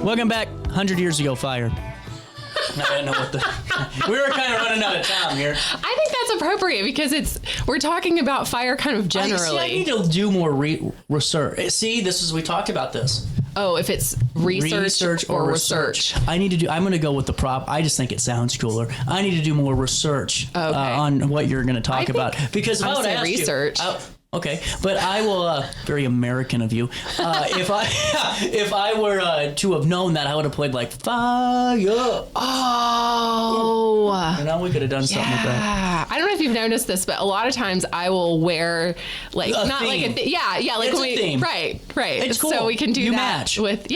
Welcome back. 100 years ago, fire. I don't know what we were kind of running out of time here. I think that's appropriate because we're talking about fire kind of generally. I need to do more research. See, we talked about this. Oh, if it's research or research. I'm going to go with the prop. I just think it sounds cooler. I need to do more research on what you're going to talk about. Because if I would ask research. Okay, but I will. Very American of you. If I were to have known that, I would have played like fire. Oh, and now we could have done something with that. I don't know if you've noticed this, but a lot of times I will wear like a not theme. like like it's a theme. Right. It's cool. So we can do you that match. with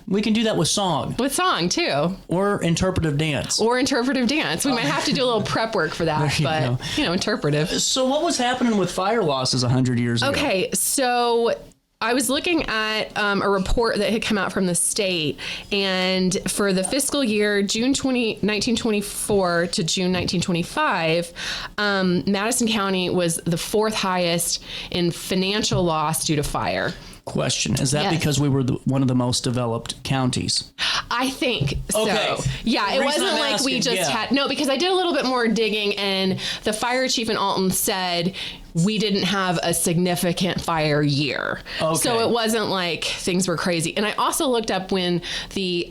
We can do that with song. With song too, or interpretive dance. We might have to do a little prep work for that, but interpretive. So what was happening with fire losses 100 years ago? Okay, so I was looking at a report that had come out from the state, and for the fiscal year June 1924 to June 1925, Madison County was the fourth highest in financial loss due to fire. Question. Is that because we were one of the most developed counties? I think so. Okay. Yeah, it wasn't like we just had... No, because I did a little bit more digging, and the fire chief in Alton said we didn't have a significant fire year. Okay. So it wasn't like things were crazy. And I also looked up when the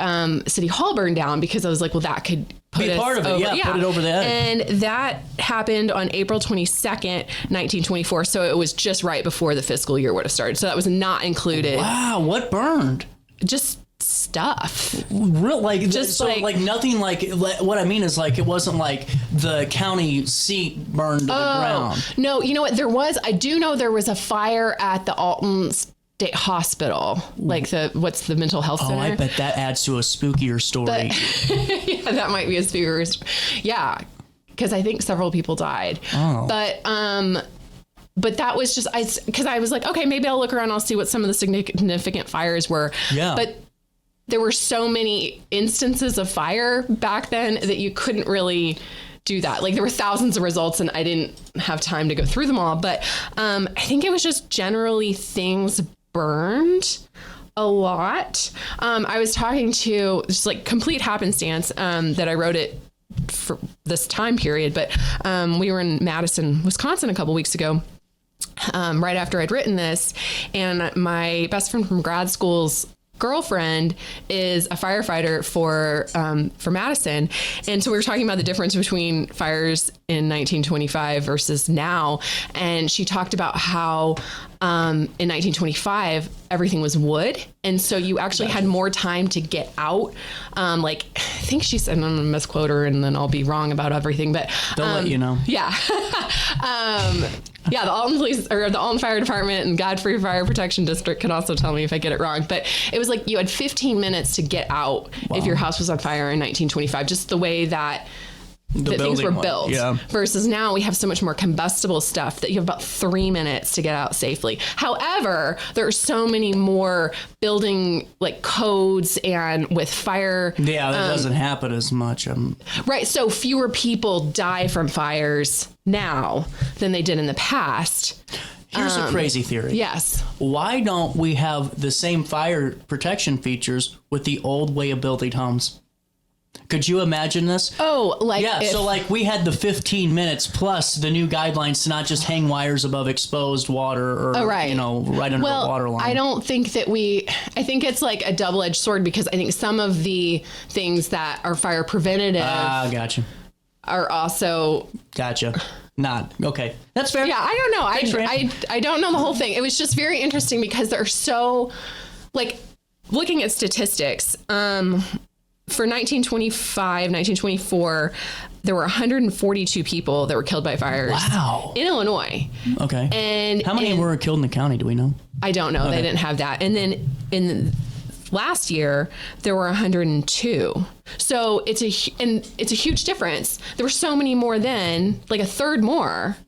city hall burned down, because I was like, well, that could... Be part of it, put it over the edge. And that happened on April 22nd, 1924. So it was just right before the fiscal year would have started. So that was not included. Wow, what burned? Just stuff. Real, nothing like what I mean is like it wasn't like the county seat burned to the ground. No, you know what? I do know there was a fire at the Alton State Hospital, like what's the mental health center? Oh, I bet that adds to a spookier story. Yeah, that might be a spookier story. Yeah, because I think several people died. Oh. But that was just, because I was like, okay, maybe I'll look around, I'll see what some of the significant fires were. Yeah. But there were so many instances of fire back then that you couldn't really do that. Like there were thousands of results and I didn't have time to go through them all. But I think it was just generally things burned a lot. I was talking to just like complete happenstance that I wrote it for this time period, but we were in Madison, Wisconsin a couple weeks ago, right after I'd written this, and my best friend from grad school's girlfriend is a firefighter for Madison. And so we were talking about the difference between fires in 1925 versus now. And she talked about how in 1925, everything was wood. And so you actually had more time to get out. I think she said, I'm going to misquote her and then I'll be wrong about everything, but they'll let you know. Yeah. Yeah, the Alton Police or the Alton Fire Department and Godfrey Fire Protection District can also tell me if I get it wrong. But it was like you had 15 minutes to get out if your house was on fire in 1925, just the way that things were built. Yeah. Versus now we have so much more combustible stuff that you have about 3 minutes to get out safely. However, there are so many more building like codes and with fire. Yeah, that doesn't happen as much. Right. So fewer people die from fires now than they did in the past. Here's a crazy theory. Yes. Why don't we have the same fire protection features with the old way of building homes? Could you imagine this? Oh, like... Yeah, so like we had the 15 minutes plus the new guidelines to not just hang wires above exposed water or, right under the water line. I don't think that I think it's like a double-edged sword because I think some of the things that are fire preventative... gotcha. ...are also... Gotcha. Not. Okay. That's fair. Yeah, I don't know. I don't know the whole thing. It was just very interesting because they're so... Like, looking at statistics... For 1925, 1924, there were 142 people that were killed by fires. Wow. In Illinois. Okay. And how many were killed in the county? Do we know? I don't know. Okay. They didn't have that. And then in last year, there were 102. So it's a huge difference. There were so many more then, like a third more.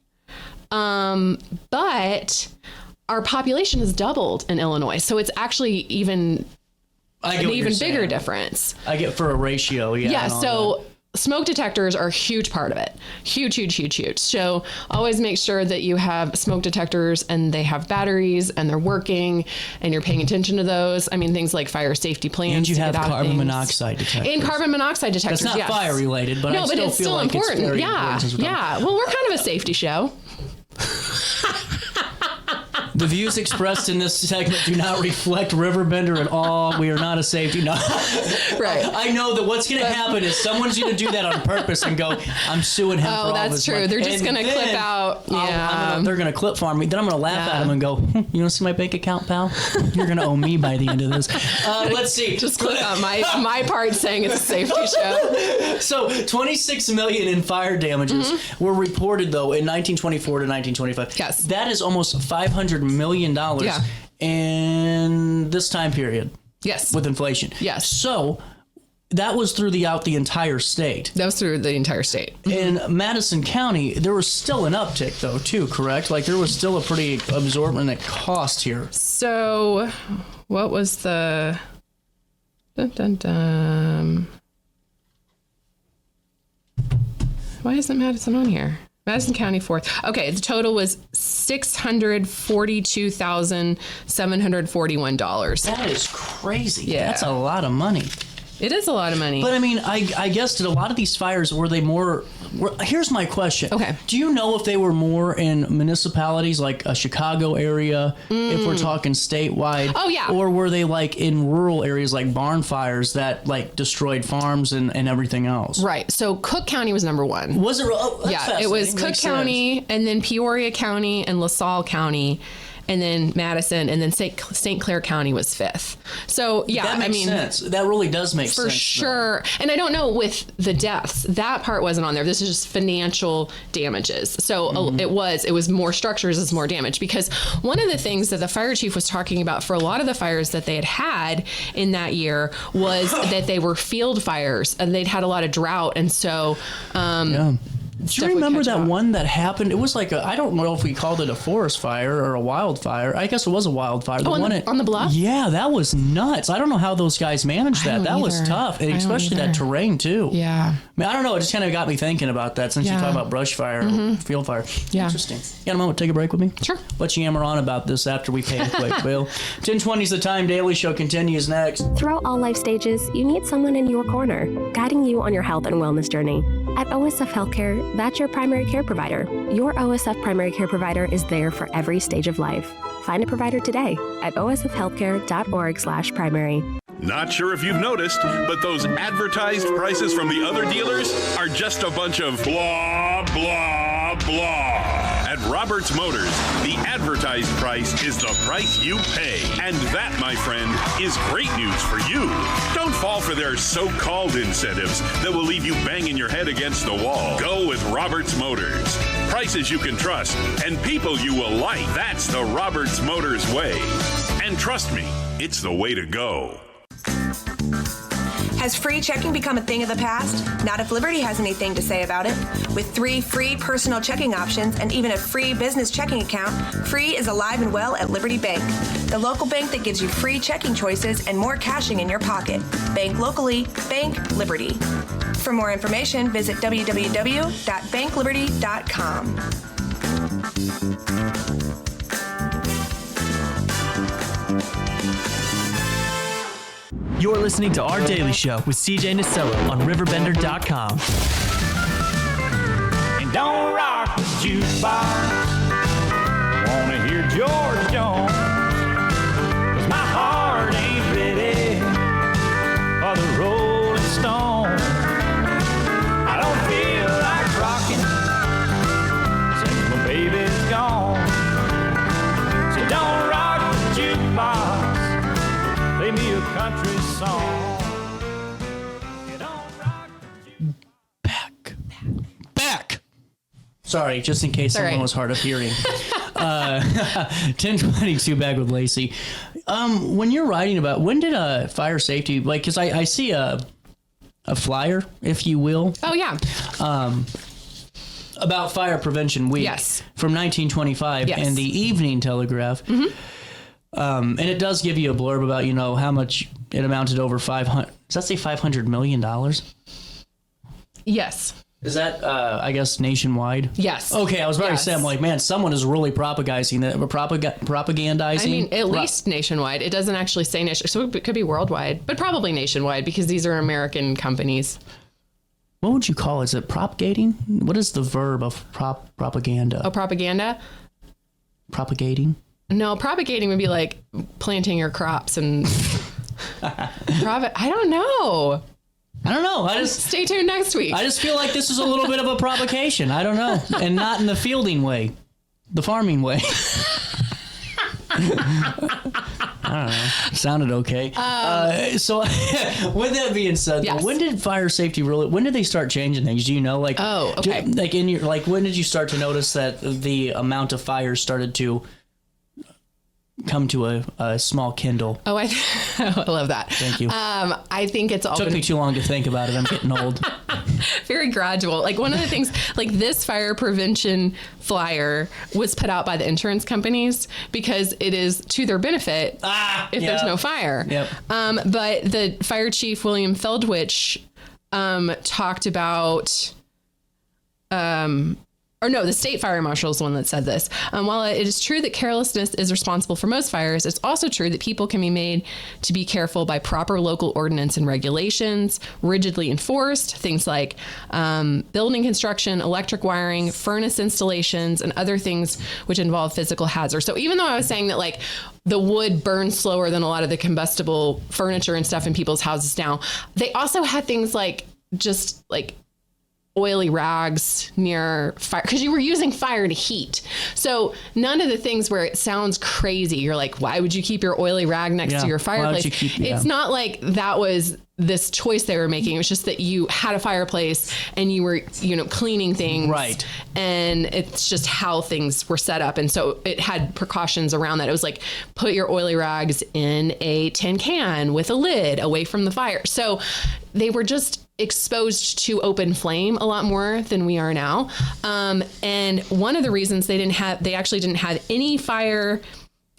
But our population has doubled in Illinois. So it's actually even... an even bigger difference. I get for a ratio, yeah. Yeah, smoke detectors are a huge part of it. Huge, huge, huge, huge. So always make sure that you have smoke detectors and they have batteries and they're working and you're paying attention to those. I mean, things like fire safety plans. And you have carbon monoxide detectors. And carbon monoxide detectors, That's not fire related, but I still it's feel still like important. it's very Yeah, important. yeah. Well, we're kind of a safety show. The views expressed in this segment do not reflect RiverBender at all. We are not a safety. No. Right. I know that what's going to happen is some's going to do that on purpose and go, I'm suing him for all that's this true. money. They're just going to clip out. Yeah. They're going to clip farm me. Then I'm going to laugh at them and go, you want to see my bank account, pal? You're going to owe me by the end of this. Let's see. Just clip out my part saying it's a safety show. So $26 million in fire damages were reported, though, in 1924 to 1925. Yes. That is almost $500 million in this time period. Yes. With inflation. Yes. So that was throughout the entire state. That was through the entire state. In Madison County, there was still an uptick, though, too, correct? Like, there was still a pretty absorbent cost here. So what was the... Dun, dun, dun. Why isn't Madison on here? Madison County fourth. Okay, the total was $642,741. That is crazy. Yeah. That's a lot of money. It is a lot of money. But I mean, I guess that a lot of these fires, were they more... here's my question. Okay. Do you know if they were more in municipalities like a Chicago area, if we're talking statewide? Oh, yeah. Or were they like in rural areas like barn fires that like destroyed farms and everything else? Right. So Cook County was number one. Was it? Oh, that's It was fascinating. Cook Makes County sense. and then Peoria County and LaSalle County. And then Madison, and then St. Clair County was fifth. So, yeah, That makes sense. That really does make sense. For sure. And I don't know with the deaths, that part wasn't on there. This is just financial damages. So it was more structures, it's more damage. Because one of the things that the fire chief was talking about for a lot of the fires that they had in that year was that they were field fires and they'd had a lot of drought. And so, do you remember that one that happened? It was like I don't know if we called it a forest fire or a wildfire. I guess it was a wildfire. Oh, on the bluff? Yeah, that was nuts. I don't know how those guys managed that. That was tough, and especially that terrain too. Yeah. I mean, I don't know. It just kind of got me thinking about that since you talk about brush fire, or field fire. Yeah. Interesting. You got a moment to take a break with me? Sure. Let's yammer on about this after we pay a quick bill. 10:20 is the time. Daily Show continues next. Throughout all life stages, you need someone in your corner, guiding you on your health and wellness journey. At OSF Healthcare, that's your primary care provider. Your OSF primary care provider is there for every stage of life. Find a provider today at osfhealthcare.org/primary. Not sure if you've noticed, but those advertised prices from the other dealers are just a bunch of blah, blah, blah. At Roberts Motors, the advertised price is the price you pay. And that, my friend, is great news for you. Don't fall for their so-called incentives that will leave you banging your head against the wall. Go with Roberts Motors. Prices you can trust and people you will like. That's the Roberts Motors way. And trust me, it's the way to go. Has free checking become a thing of the past? Not if Liberty has anything to say about it. With 3 free personal checking options and even a free business checking account, Free is alive and well at Liberty Bank, the local bank that gives you free checking choices and more cashing in your pocket. Bank locally, bank Liberty. For more information, visit www.bankliberty.com. You're listening to Our Daily Show with CJ Nasello on RiverBender.com. And don't rock the jukebox. Wanna hear George Jones? 'Cause my heart ain't ready for the Rolling Stones. I don't feel like rocking since my baby's gone. So don't rock the jukebox. Play me a country song. Back. Sorry, just in case someone was hard of hearing. 10:22 back with Lacy. When you're writing about, when did fire safety, like, because I see a flyer, if you will. Oh, yeah. About Fire Prevention Week. Yes. From 1925 Yes. in the Evening Telegraph. And it does give you a blurb about, how much it amounted over 500. Does that say $500 million? Yes. Is that, I guess, nationwide? Yes. Okay, I was about to Yes. say, I'm like, man, someone is really propagandizing that, propagandizing. I mean, at least nationwide. It doesn't actually say nation, so it could be worldwide, but probably nationwide because these are American companies. What would you call it? Is it propagating? What is the verb of propaganda? Oh, propaganda? Propagating? No, propagating would be like planting your crops and... I don't know. I don't know. I just Stay tuned next week. I just feel like this is a little bit of a provocation. I don't know. And not in the fielding way. The farming way. I don't know. Sounded okay. So with that being said, Yes. when did fire safety when did they start changing things? Do you know? Like, Oh, okay. When did you start to notice that the amount of fires started to come to a small kindle? Oh, I love that. Thank you. I think it's all Took been me too long to think about it. I'm getting old. very gradual. Like one of the things, like this fire prevention flyer was put out by the insurance companies because it is to their benefit if there's no fire. Yep. But the fire chief, William Feldwich, talked about, the state fire marshal is the one that said this. While it is true that carelessness is responsible for most fires, it's also true that people can be made to be careful by proper local ordinance and regulations, rigidly enforced, things like building construction, electric wiring, furnace installations, and other things which involve physical hazards. So even though I was saying that like the wood burns slower than a lot of the combustible furniture and stuff in people's houses now, they also had things like just like oily rags near fire because you were using fire to heat. So none of the things where it sounds crazy, you're like, why would you keep your oily rag next to your fireplace? It's not like that was this choice they were making. It was just that you had a fireplace and you were, cleaning things. Right. And it's just how things were set up. And so it had precautions around that. It was like, put your oily rags in a tin can with a lid away from the fire. So they were just exposed to open flame a lot more than we are now. And one of the reasons they actually didn't have any fire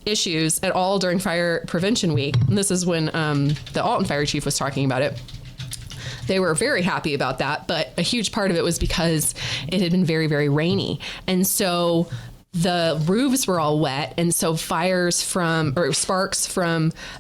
issues at all during Fire Prevention Week. And this is when the Alton Fire Chief was talking about it. They were very happy about that, but a huge part of it was because it had been very, very rainy. And so the roofs were all wet, and so sparks from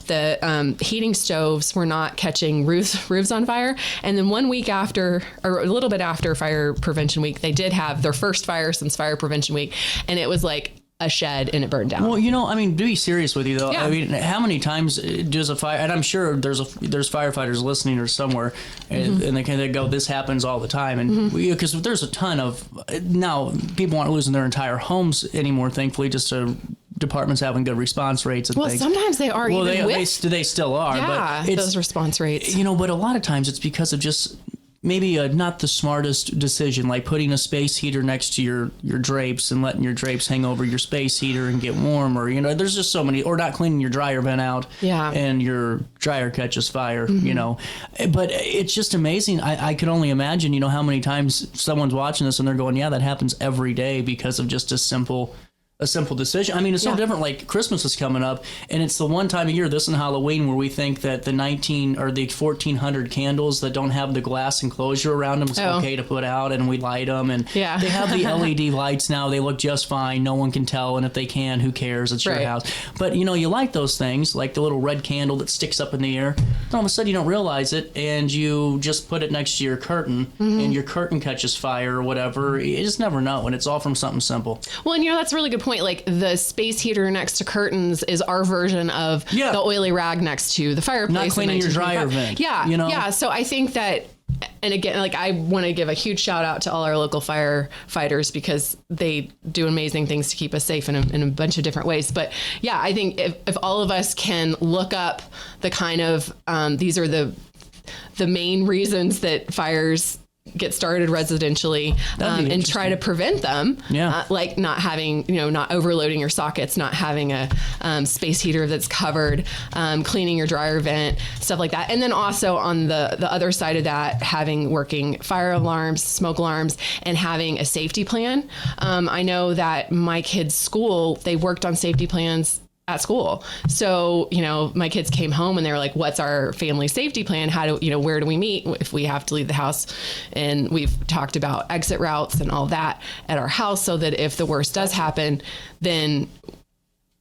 the heating stoves were not catching roofs on fire. And then 1 week after, or a little bit after Fire Prevention Week, they did have their first fire since Fire Prevention Week, and it was like a shed and it burned down. Well, to be serious with you though, Yeah. I mean, how many times does a fire, and I'm sure there's firefighters listening or somewhere, and they go, this happens all the time, and because there's a ton of, now people aren't losing their entire homes anymore, thankfully, just departments having good response rates and Well, things. sometimes they are they still are, yeah, but it's, those response rates. But a lot of times it's because of just maybe not the smartest decision, like putting a space heater next to your drapes and letting your drapes hang over your space heater and get warm, or there's just so many, or not cleaning your dryer vent out, and your dryer catches fire, but it's just amazing. I could only imagine how many times someone's watching this and they're going, yeah, that happens every day because of just a simple decision. I mean, it's no different. Like Christmas is coming up, and it's the one time of year, this and Halloween, where we think that the 1,400 candles that don't have the glass enclosure around them is okay to put out, and we light them. And they have the LED lights now. They look just fine. No one can tell, and if they can, who cares? It's your house. But you light those things, like the little red candle that sticks up in the air. And all of a sudden, you don't realize it, and you just put it next to your curtain, and your curtain catches fire or whatever. You just never know, and it's all from something simple. Well, and that's a really good point. Like the space heater next to curtains is our version of the oily rag next to the fireplace. Not cleaning your dryer vent. Yeah. So I think that, and again, like I want to give a huge shout out to all our local firefighters because they do amazing things to keep us safe in a bunch of different ways. But yeah, I think if all of us can look up the kind of, these are the main reasons that fires get started residentially, and try to prevent them. Like not having, not overloading your sockets, not having a space heater that's covered, cleaning your dryer vent, stuff like that. And then also on the other side of that, having working fire alarms, smoke alarms, and having a safety plan. I know that my kids' school, they worked on safety plans at school. So, my kids came home and they were like, what's our family safety plan? Where do we meet if we have to leave the house? And we've talked about exit routes and all that at our house so that if the worst does happen, then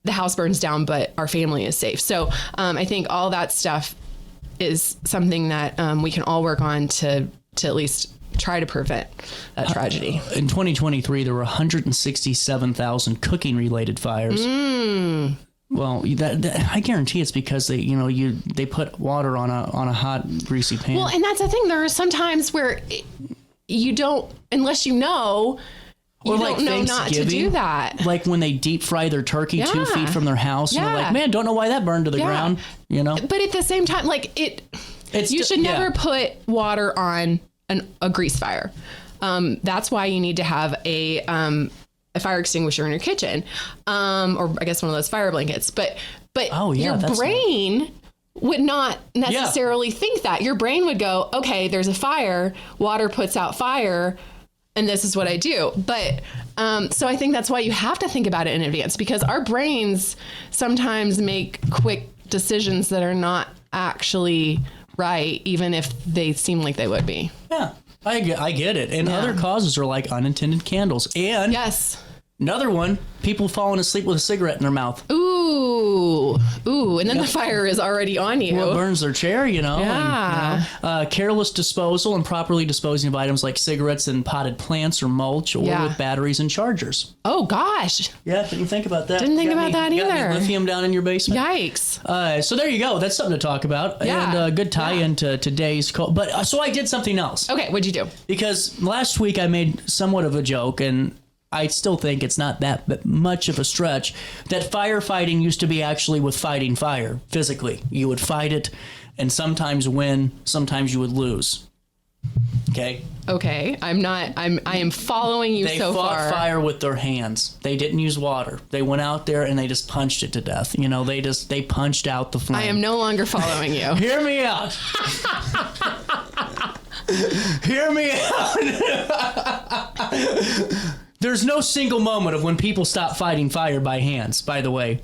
the house burns down, but our family is safe. So I think all that stuff is something that we can all work on to at least try to prevent that tragedy. In 2023, there were 167,000 cooking-related fires. Well, I guarantee it's because they put water on a hot, greasy pan. Well, and that's the thing. There are some times where you don't, unless you know. You don't know not to do that. Like when they deep fry their turkey 2 feet from their house, and they're like, man, don't know why that burned to the ground. But at the same time, you should never put water on a grease fire. That's why you need to have a fire extinguisher in your kitchen, or I guess one of those fire blankets. But your brain would not necessarily think that. Your brain would go, okay, there's a fire, water puts out fire, and this is what I do. But so I think that's why you have to think about it in advance, because our brains sometimes make quick decisions that are not actually right, even if they seem like they would be. Yeah, I get it. And other causes are like unintended candles. And another one, people falling asleep with a cigarette in their mouth. Ooh. And then the fire is already on you. Well, it burns their chair, Yeah. And, careless disposal and properly disposing of items like cigarettes and potted plants or mulch, or with batteries and chargers. Oh, gosh. Yeah, didn't think about that. Didn't think about that either. Got any lithium down in your basement? Yikes. So there you go. That's something to talk about. Yeah. And a good tie-in to today's call. But so I did something else. Okay, what'd you do? Because last week I made somewhat of a joke, and I still think it's not that much of a stretch, that firefighting used to be actually with fighting fire physically. You would fight it and sometimes win, sometimes you would lose. Okay? Okay. I am following you so far. They fought fire with their hands. They didn't use water. They went out there and they just punched it to death. They punched out the flame. I am no longer following you. Hear me out. Hear me out. There's no single moment of when people stop fighting fire by hands, by the way.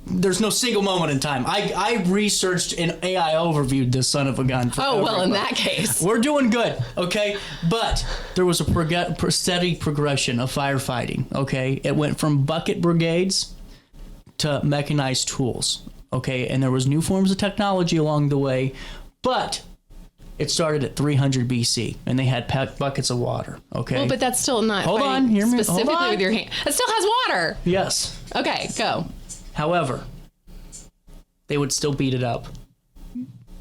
There's no single moment in time. I researched and AI overviewed this son of a gun. In that case. We're doing good, okay? But there was a steady progression of firefighting, okay? It went from bucket brigades to mechanized tools, okay? And there was new forms of technology along the way, but it started at 300 BC, and they had buckets of water, okay? Well, but that's still not specifically with your hand. It still has water. Yes. Okay, go. However, they would still beat it up.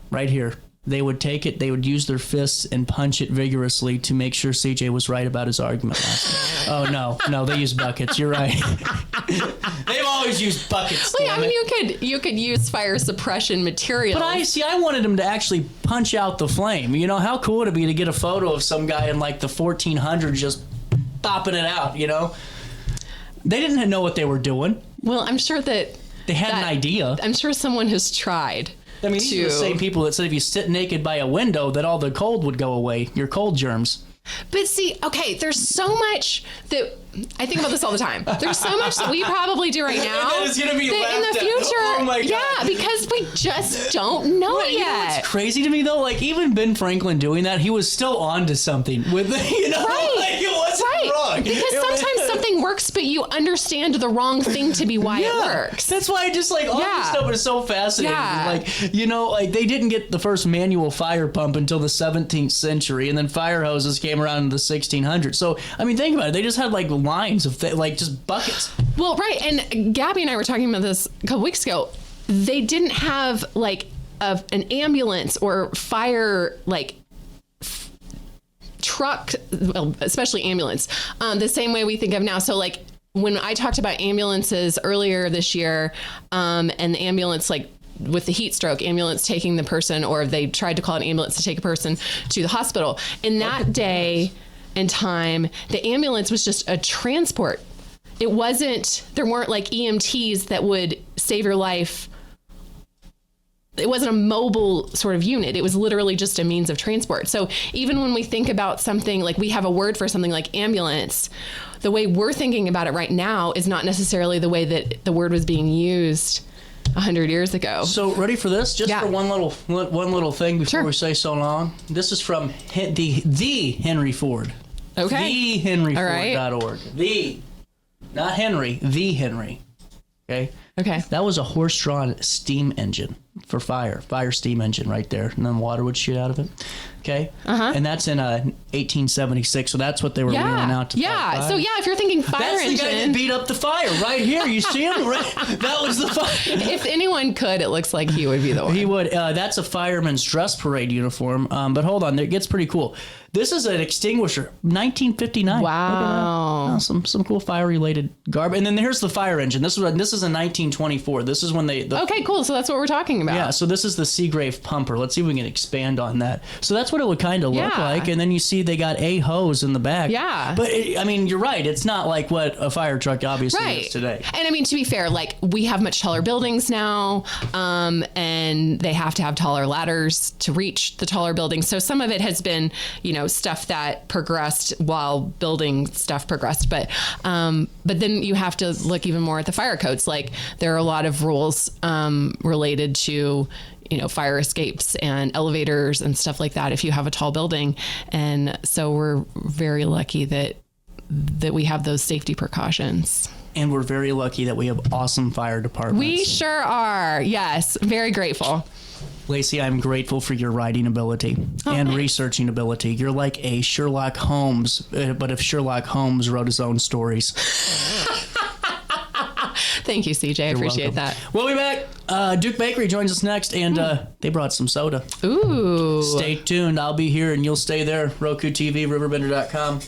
Right here. They would take it, they would use their fists and punch it vigorously to make sure CJ was right about his argument last night. Oh, no, they use buckets. You're right. They've always used buckets. Well, I mean, you could use fire suppression material. But I wanted them to actually punch out the flame. How cool would it be to get a photo of some guy in like the 1400s just popping it out, They didn't know what they were doing. Well, I'm sure that they had an idea. I'm sure someone has tried. I mean, these are the same people that said if you sit naked by a window that all the cold would go away, your cold germs. But see, okay, there's so much that I think about this all the time. There's so much that we probably do right now that is going to be that in the future. Oh my God. Yeah, because we just don't know yet. You know what's crazy to me though? Like even Ben Franklin doing that, he was still on to something with Right. Like it wasn't wrong. Because sometimes something works, but you understand the wrong thing to be why it works. That's why I just all this stuff is so fascinating. Yeah. Like they didn't get the first manual fire pump until the 17th century, and then fire hoses came around in the 1600s. So I mean, think about it. They just had like lines of just buckets. Well, right. And Gabby and I were talking about this a couple weeks ago. They didn't have like an ambulance or fire truck, well, especially ambulance, the same way we think of now. So like when I talked about ambulances earlier this year, and the ambulance with the heat stroke, ambulance taking the person, or they tried to call an ambulance to take a person to the hospital. In that day and time, the ambulance was just a transport. There weren't like EMTs that would save your life a mobile sort of unit. It was literally just a means of transport. So even when we think about something like, we have a word for something like ambulance, the way we're thinking about it right now is not necessarily the way that the word was being used 100 years ago. So ready for this? Just for one little thing before we say so long. This is from the Henry Ford. Okay. TheHenryFord.org. The, not Henry, the Henry. Okay. Okay. That was a horse-drawn steam engine for fire steam engine right there, and then water would shoot out of it. Okay. And that's in 1876. So that's what they were wheeling out to fight fire. So if you're thinking fire that's engine, the guy that beat up the fire right here. You see him? Right? That was the fire. If anyone could, it looks like he would be the one. He would. That's a fireman's dress parade uniform. But hold on, it gets pretty cool. This is an extinguisher, 1959. Wow. Some cool fire-related garb. And then here's the fire engine. This is in 1924. This is when they... Okay, cool. So that's what we're talking about. Yeah, so this is the Seagrave pumper. Let's see if we can expand on that. So that's what it would kind of look like. And then you see they got a hose in the back. Yeah. But, you're right. It's not like what a fire truck obviously is today. And to be fair, like, we have much taller buildings now, and they have to have taller ladders to reach the taller buildings. So some of it has been, stuff that progressed while building stuff progressed. But then you have to look even more at the fire codes. Like, there are a lot of rules related to fire escapes and elevators and stuff like that if you have a tall building. And so we're very lucky that we have those safety precautions. And we're very lucky that we have awesome fire departments. We sure are. Yes. Very grateful. Lacy, I'm grateful for your writing ability and researching ability. You're like a Sherlock Holmes, but if Sherlock Holmes wrote his own stories. Thank you, CJ. I appreciate that. We'll be back. Duke Bakery joins us next, and they brought some soda. Ooh. Stay tuned. I'll be here, and you'll stay there. Roku TV, RiverBender.com.